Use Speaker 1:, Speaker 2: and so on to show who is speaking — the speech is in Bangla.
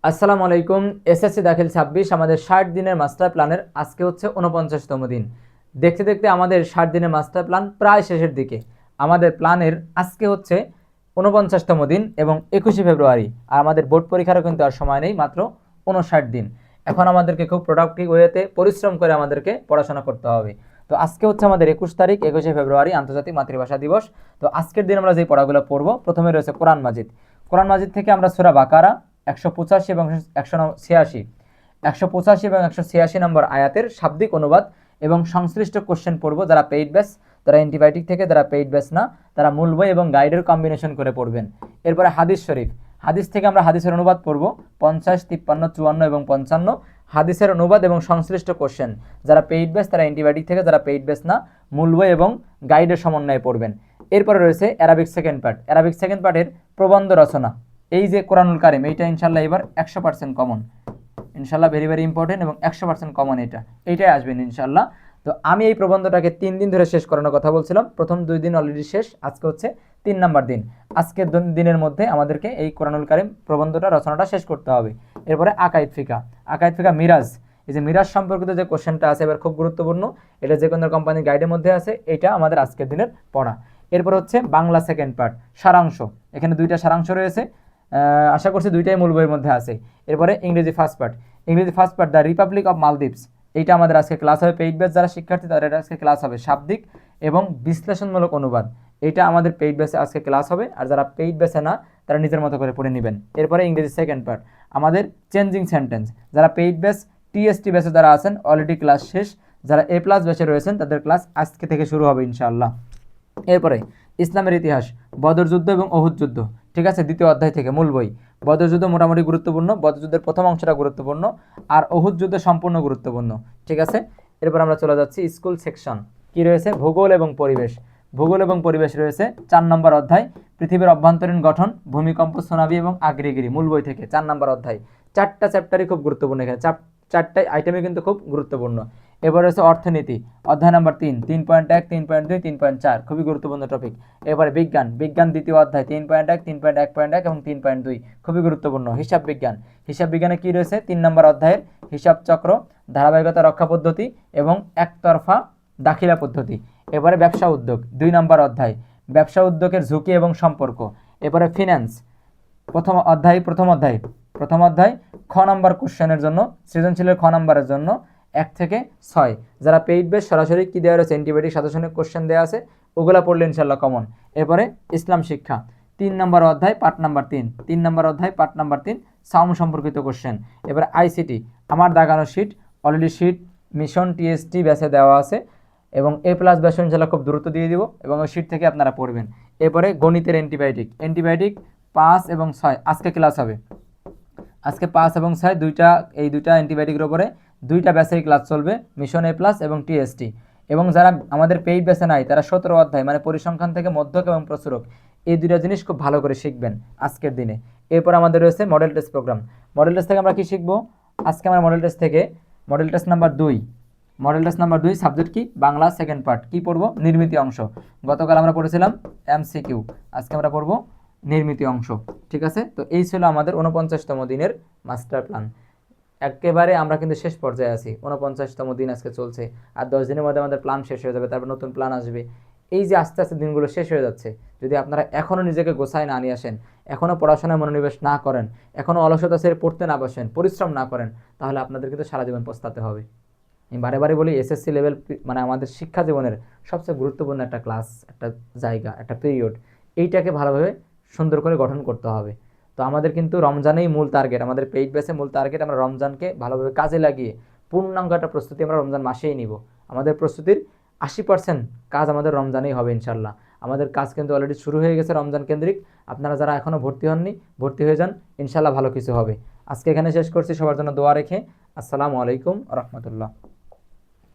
Speaker 1: আসসালামু আলাইকুম। এসএসসি দাখিল 26 আমাদের 60 দিনের মাস্টার প্ল্যানের আজকে হচ্ছে 49তম দিন। দেখতে দেখতে আমাদের 60 দিনের মাস্টার প্ল্যান প্রায় শেষের দিকে। আমাদের প্ল্যানের আজকে হচ্ছে 49তম দিন এবং 21শে ফেব্রুয়ারি। আর আমাদের বোর্ড পরীক্ষারও কিন্তু আর সময় নেই, মাত্র 59 দিন। এখন আমাদেরকে খুব প্রোডাক্টিভ ওয়েতে পরিশ্রম করে আমাদেরকে পড়াশোনা করতে হবে। তো আজকে হচ্ছে আমাদের 21 তারিখ, 21শে ফেব্রুয়ারি, আন্তর্জাতিক মাতৃভাষা দিবস। তো আজকের দিন আমরা যে পড়াগুলো পড়বো, প্রথমে রয়েছে কোরআন মাজিদ। কোরআন মাজিদ থেকে আমরা সূরা বাকারা 185 এবং 186 এবং 186 নম্বর আয়াতের শাব্দিক অনুবাদ এবং সংশ্লিষ্ট কোশ্চেন পড়বো। যারা পেইড ব্যাচ, তারা অ্যান্টিবায়োটিক থেকে, যারা পেইড ব্যাচ না তারা মূল বই এবং গাইডের কম্বিনেশন করে পড়বেন। এরপরে হাদিস শরীফ, হাদিস থেকে আমরা হাদিসের অনুবাদ পড়বো 50, 53, 54 এবং 55 হাদিসের অনুবাদ এবং সংশ্লিষ্ট কোশ্চেন। যারা পেইড ব্যাচ তারা অ্যান্টিবায়োটিক থেকে, যারা পেইড ব্যাচ না মূল বই এবং গাইডের সমন্বয়ে পড়বেন। এরপরে রয়েছে Arabic second part. Arabic second পার্টের প্রবন্ধ রচনা, এই যে কোরআনুল কারিম, এইটা ইনশাল্লাহ এবার 100% কমন, ইনশাল্লাহ ভেরি ভেরি ইম্পর্টেন্ট এবং 100% কমন এইটাই আসবেন ইনশাল্লাহ। তো আমি এই প্রবন্ধটাকে 3 দিন ধরে শেষ করানোর কথা বলছিলাম। প্রথম 2 দিন অলরেডি শেষ, আজকে হচ্ছে 3 নাম্বার দিন। আজকের দিনের মধ্যে আমাদেরকে এই কোরআনুল কারিম প্রবন্ধটা রচনাটা শেষ করতে হবে। এরপরে আকাইদ ফিকা, আকাইদ ফিকা মিরাজ, এই যে মিরাজ সম্পর্কিত যে কোশ্চেনটা আছে এবার খুব গুরুত্বপূর্ণ, এটা যে কোনো কোম্পানির গাইডের মধ্যে আছে, এটা আমাদের আজকের দিনের পড়া। এরপর হচ্ছে বাংলা সেকেন্ড পার্ট সারাংশ, এখানে 2টা সারাংশ রয়েছে, আশা করছি 2টাই মূল বইয়ের মধ্যে আছে। এরপরে ইংরেজি ফার্স্ট পার্ট, ইংরেজি first part the Republic of Maldives, এইটা আমাদের আজকে ক্লাস হবে। পেইড ব্যাচ যারা শিক্ষার্থী তাদের আজকে ক্লাস হবে শাব্দিক এবং বিশ্লেষণমূলক অনুবাদ, এটা আমাদের পেইড ব্যাচে আজকে ক্লাস হবে। আর যারা পেইড ব্যাচে না তারা নিজের মতো করে পড়ে নেবেন। এরপরে ইংরেজি সেকেন্ড পার্ট আমাদের চেঞ্জিং সেন্টেন্স, যারা পেইড ব্যাচ টিএসটি ব্যাচে যারা আছেন অলরেডি ক্লাস শেষ, যারা এ প্লাস ব্যাচে রয়েছেন তাদের ক্লাস আজকে থেকে শুরু হবে ইনশাআল্লাহ। এরপরে ইসলামের ইতিহাস, বদর যুদ্ধ এবং অহুদ যুদ্ধ, ঠিক আছে, 2য় অধ্যায় থেকে মূল বই। বদর যুদ্ধ মোটামুটি গুরুত্বপূর্ণ, বদর যুদ্ধের প্রথম অংশটা গুরুত্বপূর্ণ, আর অহুদ যুদ্ধ সম্পূর্ণ গুরুত্বপূর্ণ, ঠিক আছে। এরপর আমরা চলে যাচ্ছি স্কুল সেকশন, কি রয়েছে ভূগোল এবং পরিবেশ। ভূগোল এবং পরিবেশ রয়েছে 4 নম্বর অধ্যায়, পৃথিবীর অভ্যন্তরীণ গঠন, ভূমিকম্প, সুনামি এবং আগ্নেয়গিরি, মূল বই থেকে 4 নম্বর অধ্যায়। 4টা চ্যাপ্টারই খুব গুরুত্বপূর্ণ, এখানে 4টাই আইটেমই কিন্তু খুব গুরুত্বপূর্ণ। এবার রয়েছে অর্থনীতি, অধ্যায় নাম্বার 3, 3.1, 3.2, 3.4, খুবই গুরুত্বপূর্ণ টপিক। এবারে বিজ্ঞান, বিজ্ঞান 2য় অধ্যায় 3.1, 3.1.1 এবং 3.2, খুবই গুরুত্বপূর্ণ। হিসাব বিজ্ঞান, হিসাব বিজ্ঞানে কি রয়েছে 3 নম্বর অধ্যায়ের হিসাব চক্র, ধারাবাহিকতা রক্ষা পদ্ধতি এবং একতরফা দাখিলা পদ্ধতি। এবারে ব্যবসা উদ্যোগ 2 নম্বর অধ্যায়, ব্যবসা উদ্যোগের ঝুঁকি এবং সম্পর্ক। এবারে ফিন্যান্স, প্রথম অধ্যায় খ নম্বর কোশ্চেনের জন্য, সৃজনশীলের খ নম্বরের জন্য 1 থেকে 6, যারা পেইড বেস সরাসরি কি দেওয়া রয়েছে অ্যান্টিবায়োটিক সাজেশনের কোশ্চেন দেওয়া আছে, ওগুলা পড়লে ইনশাল্লাহ কমন। এরপরে ইসলাম শিক্ষা 3 নম্বর অধ্যায় পার্ট নাম্বার 3 নম্বর অধ্যায় পার্ট নাম্বার 3, সাউন্ড সম্পর্কিত কোশ্চেন। এবারে আইসিটি, আমার দাগানো sheet, already sheet mission TST ব্যাচে দেওয়া আছে এবং এ প্লাস ব্যাচ ইনশাল্লাহ খুব দ্রুত দিয়ে দিব এবং ওই শিট থেকে আপনারা পড়বেন। এরপরে গণিতের অ্যান্টিবায়োটিক 5 এবং 6 আজকে ক্লাস হবে। আজকে 5 এবং 6 এই দুইটা অ্যান্টিবায়োটিকের উপরে 2টা ব্যাচের ক্লাস চলবে, মিশন এ প্লাস এবং টিএসটি। এবং যারা আমাদের পেইড ব্যাচে নাই তারা 17 অধ্যায় মানে পরিসংখ্যান থেকে মধ্যক এবং প্রচুরক, এই 2টা জিনিস খুব ভালো করে শিখবেন আজকের দিনে। এরপর আমাদের রয়েছে model test program. Model test থেকে আমরা কি শিখবো আজকে? আমরা মডেল টেস্ট নাম্বার 2 সাবজেক্ট কি? Bangla second part. কি পড়বো? নির্মিতি অংশ। গতকাল আমরা পড়েছিলাম এমসিকিউ, আজকে আমরা পড়বো নির্মিতি অংশ, ঠিক আছে। তো এই ছিল আমাদের 49তম দিনের মাস্টার প্ল্যান। একেবারে আমরা কিন্তু শেষ পর্যায়ে আছি, 49তম দিন আজকে চলছে, আর 10 দিনের মধ্যে আমাদের প্ল্যান শেষ হয়ে যাবে, তারপর নতুন প্ল্যান আসবে। এই যে আস্তে আস্তে দিনগুলো শেষ হয়ে যাচ্ছে, যদি আপনারা এখনও নিজেকে গোছায় না নিয়ে আসেন, এখনও পড়াশোনায় মনোনিবেশ না করেন, এখনও অলসতা ছেড়ে পড়তে না বসেন, পরিশ্রম না করেন, তাহলে আপনাদের কিন্তু সারা জীবন পস্তাতে হবে। আমি বারে বারে বলি, এসএসসি লেভেল মানে আমাদের শিক্ষা জীবনের সবচেয়ে গুরুত্বপূর্ণ একটা ক্লাস, একটা জায়গা, একটা পিরিয়ড। এইটাকে ভালোভাবে সুন্দর করে গঠন করতে হবে। তো আমাদের কিন্তু রমজানেই মূল টার্গেট, আমাদের পেইড বেসে মূল টার্গেট আমরা রমজানকে ভালোভাবে কাজে লাগিয়ে পূর্ণাঙ্গ একটা প্রস্তুতি আমরা রমজান মাসেই নিব। আমাদের প্রস্তুতির 80% কাজ আমাদের রমজানেই হবে ইনশাল্লাহ। আমাদের কাজ কিন্তু অলরেডি শুরু হয়ে গেছে রমজান কেন্দ্রিক। আপনারা যারা এখনও ভর্তি হননি, ভর্তি হয়ে যান, ইনশাল্লাহ ভালো কিছু হবে। আজকে এখানে শেষ করছি, সবার জন্য দোয়া রেখে। আসসালামু আলাইকুম রহমতুল্লাহ।